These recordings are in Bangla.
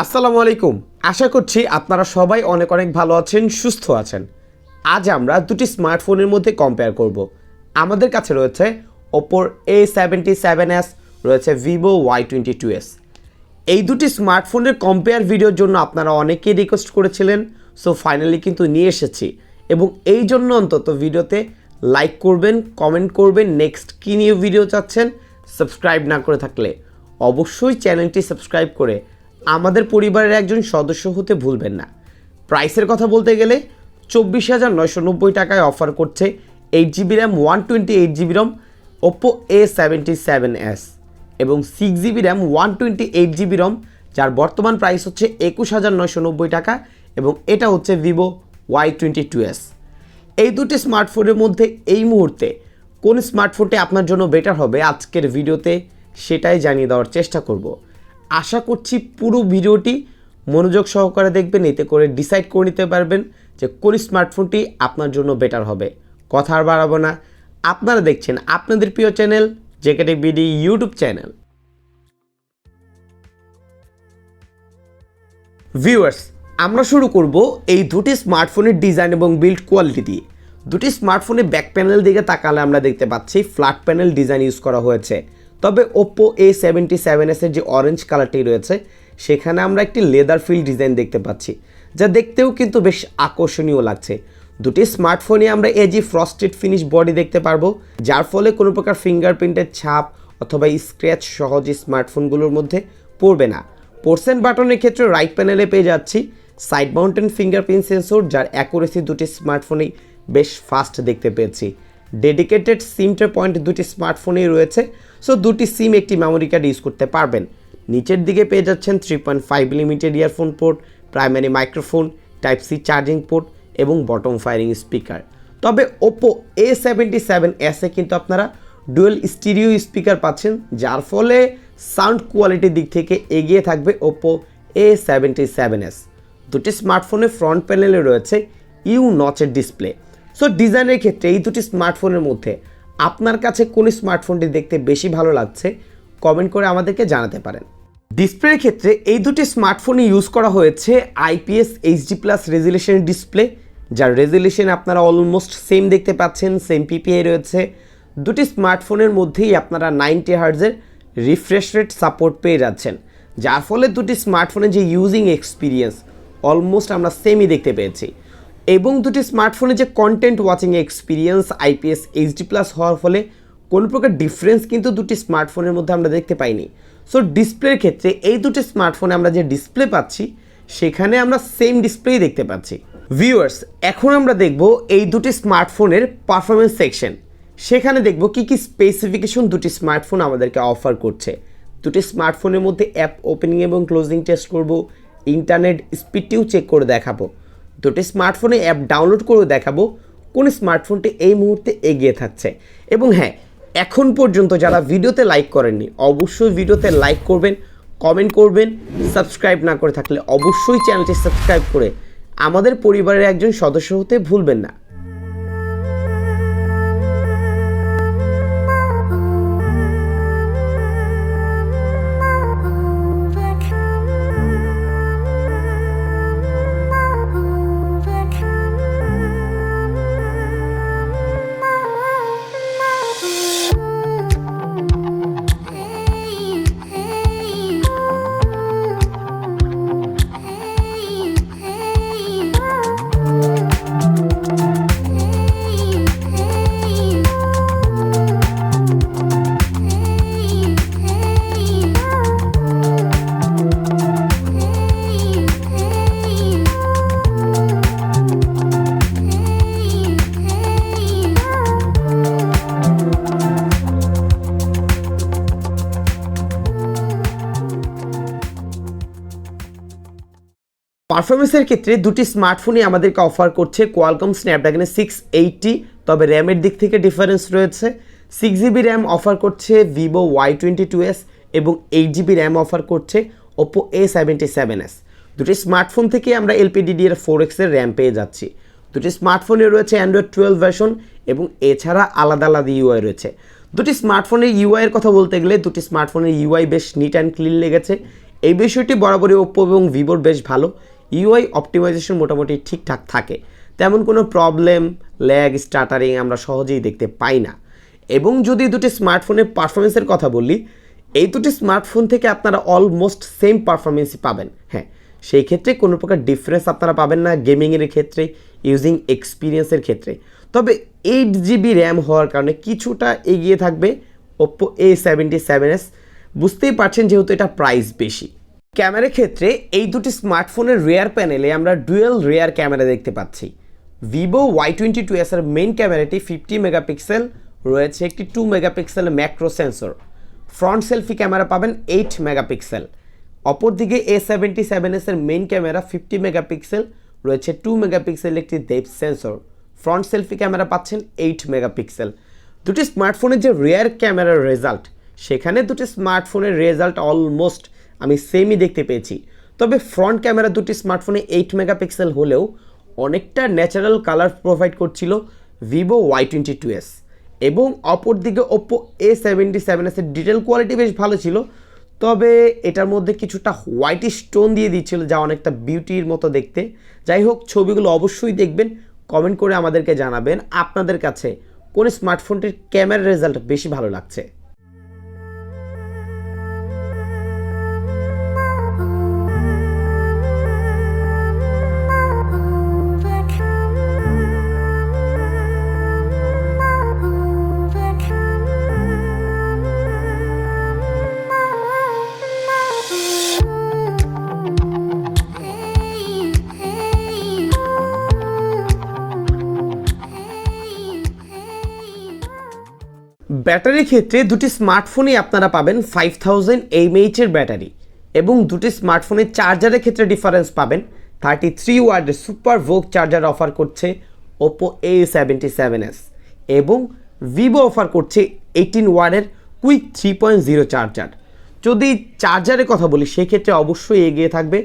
আসসালামু আলাইকুম। আশা করছি আপনারা সবাই অনেক ভালো আছেন, সুস্থ আছেন। আজ আমরা দুটি স্মার্টফোনের মধ্যে কম্পেয়ার করব। আমাদের কাছে রয়েছে Oppo A77s, রয়েছে Vivo Y22s। এই দুটি স্মার্টফোনের কম্পেয়ার ভিডিওর জন্য আপনারা অনেকেই রিকোয়েস্ট করেছিলেন, সো ফাইনালি কিন্তু নিয়ে এসেছি। এবং এই জন্য অন্তত ভিডিওতে লাইক করবেন, কমেন্ট করবেন, নেক্সট কী নিয়ে ভিডিও চাচ্ছেন। সাবস্ক্রাইব না করে থাকলে অবশ্যই চ্যানেলটি সাবস্ক্রাইব করে আমাদের পরিবারের একজন সদস্য হতে ভুলবেন না। প্রাইসের কথা বলতে গেলে 24,990 টাকায় অফার করছে 8GB RAM 128GB ROM Oppo A77s এবং 6GB RAM 128GB ROM, যার বর্তমান প্রাইস হচ্ছে 21,990 টাকা এবং এটা হচ্ছে Vivo Y22s। এই দুটি স্মার্টফোনের মধ্যে এই মুহূর্তে কোন স্মার্টফোনটি আপনার জন্য বেটার হবে আজকের ভিডিওতে সেটাই জানিয়ে দেওয়ার চেষ্টা করব। আশা করছি পুরো ভিডিওটি মনোযোগ সহকারে দেখবেন, এতে করে ডিসাইড করে নিতে পারবেন যে কোন স্মার্টফোনটি আপনার জন্য বেটার হবে। কথা আর বাড়াবো না, আপনারা দেখছেন আপনাদের প্রিয় চ্যানেল জেকেটে বিডি ইউটিউব চ্যানেল। ভিউয়ার্স, আমরা শুরু করব এই দুটি স্মার্টফোনের ডিজাইন এবং বিল্ড কোয়ালিটি দিয়ে। দুটি স্মার্টফোনের ব্যাক প্যানেল দিকে তাকালে আমরা দেখতে পাচ্ছি ফ্ল্যাট প্যানেল ডিজাইন ইউজ করা হয়েছে। তবে Oppo A77s এর যে অরেঞ্জ কালারটি রয়েছে সেখানে আমরা একটি লেদার ফিল ডিজাইন দেখতে পাচ্ছি, যা দেখতেও কিন্তু বেশ আকর্ষণীয় লাগছে। দুটি স্মার্টফোনে আমরা এজি ফ্রস্টেড ফিনিশ বডি দেখতে পারবো, যার ফলে কোনো প্রকার ফিঙ্গারপ্রিন্টের ছাপ অথবা স্ক্র্যাচ সহজে স্মার্টফোনগুলোর মধ্যে পড়বে না। পোর্শন বাটনের ক্ষেত্রে রাইট প্যানেলে পেয়ে যাচ্ছি সাইড মাউন্টেন ফিঙ্গারপ্রিন্ট সেন্সর, যার অ্যাকুরেসি দুটি স্মার্টফোনেই বেশ ফাস্ট দেখতে পেয়েছি। ডেডিকেটেড সিম ট্রে পয়েন্ট দুটি স্মার্টফোনেই রয়েছে, সো দুটি সিম একটি মেমোরি কার্ড ইউজ করতে পারবেন। নিচের দিকে পেয়ে যাচ্ছেন 3.5mm earphone port, primary microphone, type C charging port এবং বটম ফায়ারিং স্পিকার। তবে Oppo A77s এ কিন্তু আপনারা ডুয়েল স্টিরিও স্পিকার পাচ্ছেন, যার ফলে সাউন্ড কোয়ালিটির দিক থেকে এগিয়ে থাকবে Oppo A77s। দুটি স্মার্টফোনের ফ্রন্ট প্যানেলে রয়েছে ইউ নচের ডিসপ্লে। সো ডিজাইনের ক্ষেত্রে এই দুটি স্মার্টফোনের মধ্যে আপনার কাছে কোন স্মার্টফোনটি দেখতে বেশি ভালো লাগছে কমেন্ট করে আমাদেরকে জানাতে পারেন। ডিসপ্লের ক্ষেত্রে এই দুটি স্মার্টফোনে ইউজ করা হয়েছে IPS HD+ রেজুলেশন ডিসপ্লে, যার রেজুলেশন আপনারা অলমোস্ট সেম দেখতে পাচ্ছেন, সেম PPI রয়েছে। দুটি স্মার্টফোনের মধ্যেই আপনারা 90 হার্টজের রিফ্রেশ রেট সাপোর্ট পেয়ে যাচ্ছেন, যার ফলে দুটি স্মার্টফোনের যে ইউজিং এক্সপিরিয়েন্স অলমোস্ট আমরা সেমই দেখতে পেয়েছি। এবং দুটি স্মার্টফোনে যে content watching experience IPS HD+ হওয়ার ফলে কোনো প্রকার ডিফারেন্স কিন্তু দুটি স্মার্টফোনের মধ্যে আমরা দেখতে পাইনি। সো ডিসপ্লের ক্ষেত্রে এই দুটি স্মার্টফোনে আমরা যে ডিসপ্লে পাচ্ছি সেখানে আমরা সেম ডিসপ্লেই দেখতে পাচ্ছি। ভিউয়ার্স, এখন আমরা দেখব এই দুটি স্মার্টফোনের পারফরমেন্স সেকশন। সেখানে দেখব কি কি স্পেসিফিকেশন দুটি স্মার্টফোন আমাদেরকে অফার করছে। দুটি স্মার্টফোনের মধ্যে অ্যাপ ওপেনিং এবং ক্লোজিং টেস্ট করব, ইন্টারনেট স্পিডটিও চেক করে দেখাবো, দুটি স্মার্টফোনে অ্যাপ ডাউনলোড করে দেখাবো কোন স্মার্টফোনটি এই মুহূর্তে এগিয়ে থাকছে। এবং হ্যাঁ, এখন পর্যন্ত যারা ভিডিওতে লাইক করেননি অবশ্যই ভিডিওতে লাইক করবেন, কমেন্ট করবেন। সাবস্ক্রাইব না করে থাকলে অবশ্যই চ্যানেলটি সাবস্ক্রাইব করে আমাদের পরিবারের একজন সদস্য হতে ভুলবেন না। পারফরমেন্সের ক্ষেত্রে দুটি স্মার্টফোনই আমাদেরকে অফার করছে কোয়ালকম স্ন্যাপড্রাগনের 680, তবে র্যামের দিক থেকে ডিফারেন্স রয়েছে। 6GB র্যাম অফার করছে Vivo Y22s এবং 8GB র্যাম অফার করছে Oppo A77s। দুটি স্মার্টফোন থেকে আমরা LPDDR4X এর র্যাম পেয়ে যাচ্ছি। দুটি স্মার্টফোনে রয়েছে Android 12 ভার্সন এবং এছাড়া আলাদা আলাদা ইউআই রয়েছে। দুটি স্মার্টফোনের ইউআই এর কথা বলতে গেলে দুটি স্মার্টফোনের ইউআই বেশ নিট অ্যান্ড ক্লিন লেগেছে এই বিষয়টি বরাবরই ওপ্পো এবং ভিভোর বেশ ভালো। ইউআই অপটিমাইজেশন মোটামুটি ঠিকঠাক থাকে, তেমন কোনো প্রবলেম, ল্যাগ, স্টাটারিং আমরা সহজেই দেখতে পাই না। এবং যদি দুটি স্মার্টফোনের পারফরমেন্সের কথা বলি, এই দুটি স্মার্টফোন থেকে আপনারা অলমোস্ট সেম পারফরমেন্সই পাবেন। হ্যাঁ, সেই ক্ষেত্রে কোনো প্রকার ডিফারেন্স আপনারা পাবেন না গেমিংয়ের ক্ষেত্রে, ইউজিং এক্সপিরিয়েন্সের ক্ষেত্রে। তবে 8GB র্যাম হওয়ার কারণে কিছুটা এগিয়ে থাকবে Oppo A77s। বুঝতেই পারছেন যেহেতু এটা প্রাইস বেশি। ক্যামেরার ক্ষেত্রে এই দুটি স্মার্টফোনের রেয়ার প্যানেলে আমরা ডুয়েল রেয়ার ক্যামেরা দেখতে পাচ্ছি। Vivo Y22s এর মেইন ক্যামেরাটি 50 মেগাপিক্সেল, রয়েছে একটি 2 megapixel macro sensor. Front selfie camera পাবেন 8 মেগাপিক্সেল। অপরদিকে A77s এর মেইন ক্যামেরা 50 মেগাপিক্সেল, রয়েছে 2 মেগাপিক্সেল একটি depth sensor. Front selfie camera পাচ্ছেন 8 মেগাপিক্সেল। দুটি স্মার্টফোনের যে রেয়ার ক্যামেরার রেজাল্ট, সেখানে দুটি স্মার্টফোনের রেজাল্ট অলমোস্ট আমি সেমই দেখতে পেয়েছি। তবে ফ্রন্ট ক্যামেরা দুটি স্মার্টফোনে 8 মেগাপিক্সেল হলেও অনেকটা ন্যাচারাল কালার প্রোভাইড করছিল Vivo Y22s। এবং অপরদিকে Oppo A77s এর ডিটেল কোয়ালিটি বেশ ভালো ছিল, তবে এটার মধ্যে কিছুটা হোয়াইট স্টোন দিয়ে দিচ্ছিল, যা অনেকটা বিউটির মতো দেখতে। যাই হোক, ছবিগুলো অবশ্যই দেখবেন, কমেন্ট করে আমাদেরকে জানাবেন আপনাদের কাছে কোন স্মার্টফোনটির ক্যামেরার রেজাল্ট বেশি ভালো লাগছে। ব্যাটারির ক্ষেত্রে দুটি স্মার্টফোনই আপনারা পাবেন 5000 mAh এর ব্যাটারি, এবং দুটি স্মার্টফোনের চার্জারের ক্ষেত্রে ডিফারেন্স পাবেন। 33 ওয়াটের সুপার ভোগ চার্জার অফার করছে Oppo A77s, এবং Vivo অফার করছে 18 ওয়াটের কুইক 3.0 চার্জার। যদি চার্জারের কথা বলি, সেক্ষেত্রে অবশ্যই এগিয়ে থাকবে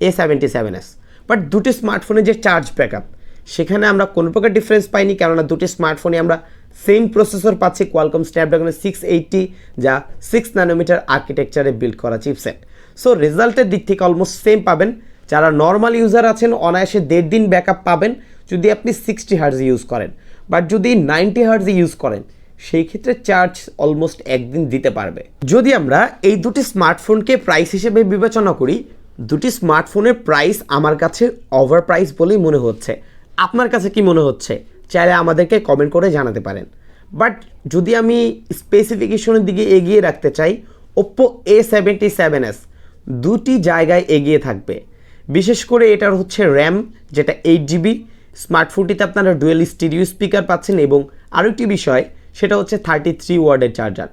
A77s। বাট দুটি স্মার্টফোনের যে চার্জ ব্যাকআপ, সেখানে আমরা কোনো প্রকার ডিফারেন্স পাইনি, কেননা দুটি স্মার্টফোনে আমরা সেম প্রসেসর পাচ্ছি কোয়ালকম স্ন্যাপড্রাগনের 680, যা 6 ন্যানোমিটার আর্কিটেকচারে বিল্ড করা চিপসেট। সো রেজাল্টের দিক থেকে অলমোস্ট সেম পাবেন। যারা নর্মাল ইউজার আছেন অনায়াসে 1.5 দিন ব্যাকআপ পাবেন যদি আপনি 60 হার্জ ইউজ করেন। বাট যদি 90 হার্জ ইউজ করেন, সেই ক্ষেত্রে চার্জ অলমোস্ট একদিন দিতে পারবে। যদি আমরা এই দুটি স্মার্টফোনকে প্রাইস হিসেবে বিবেচনা করি, দুটি স্মার্টফোনের প্রাইস আমার কাছে ওভার প্রাইস বলেই মনে হচ্ছে। আপনার কাছে কি মনে হচ্ছে? চাইলে আমাদেরকে কমেন্ট করে জানাতে পারেন। বাট যদি আমি স্পেসিফিকেশনের দিকে এগিয়ে রাখতে চাই, Oppo A77s দুটি জায়গায় এগিয়ে থাকবে। বিশেষ করে এটার হচ্ছে র্যাম, যেটা 8GB। স্মার্টফোনটিতে আপনারা ডুয়েল স্টিরিও স্পিকার পাচ্ছেন, এবং আরও একটি বিষয়, সেটা হচ্ছে 33 ওয়াটের চার্জার।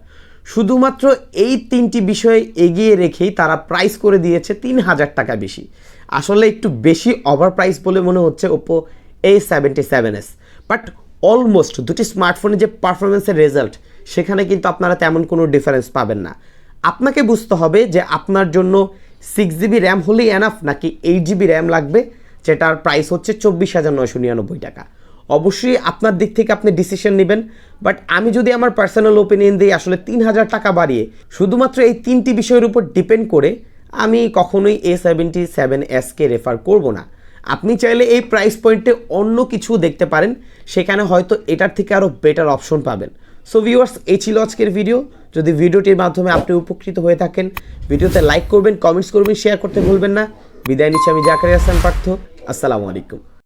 শুধুমাত্র এই তিনটি বিষয়ে এগিয়ে রেখেই তারা প্রাইস করে দিয়েছে 3000 টাকা বেশি। আসলে একটু বেশি ওভার প্রাইস বলে মনে হচ্ছে Oppo A77s। বাট অলমোস্ট দুটি স্মার্টফোনের যে পারফরমেন্সের রেজাল্ট, সেখানে কিন্তু আপনারা তেমন কোনো ডিফারেন্স পাবেন না। আপনাকে বুঝতে হবে যে আপনার জন্য 6GB র্যাম হলেই এনাফ, নাকি 8GB র্যাম লাগবে, যেটার প্রাইস হচ্ছে 24,999 টাকা। অবশ্যই আপনার দিক থেকে আপনি ডিসিশন নেবেন। বাট আমি যদি আমার পার্সোনাল ওপিনিয়ন দিই, আসলে 3000 টাকা বাড়িয়ে শুধুমাত্র এই তিনটি বিষয়ের উপর ডিপেন্ড করে আমি কখনোই A77sকে রেফার করব না। আপনি চাইলে এই প্রাইস পয়েন্টে অন্য কিছু দেখতে পারেন, সেখানে হয়তো এটার থেকে আরও বেটার অপশন পাবেন। সো ভিউয়ার্স, এই ছিল আজকের ভিডিও। যদি ভিডিওটির মাধ্যমে আপনি উপকৃত হয়ে থাকেন, ভিডিওতে লাইক করবেন, কমেন্টস করবেন, শেয়ার করতে ভুলবেন না। বিদায় নিচ্ছি আমি জাকারিয়া হাসান পার্থ। আসসালামু আলাইকুম।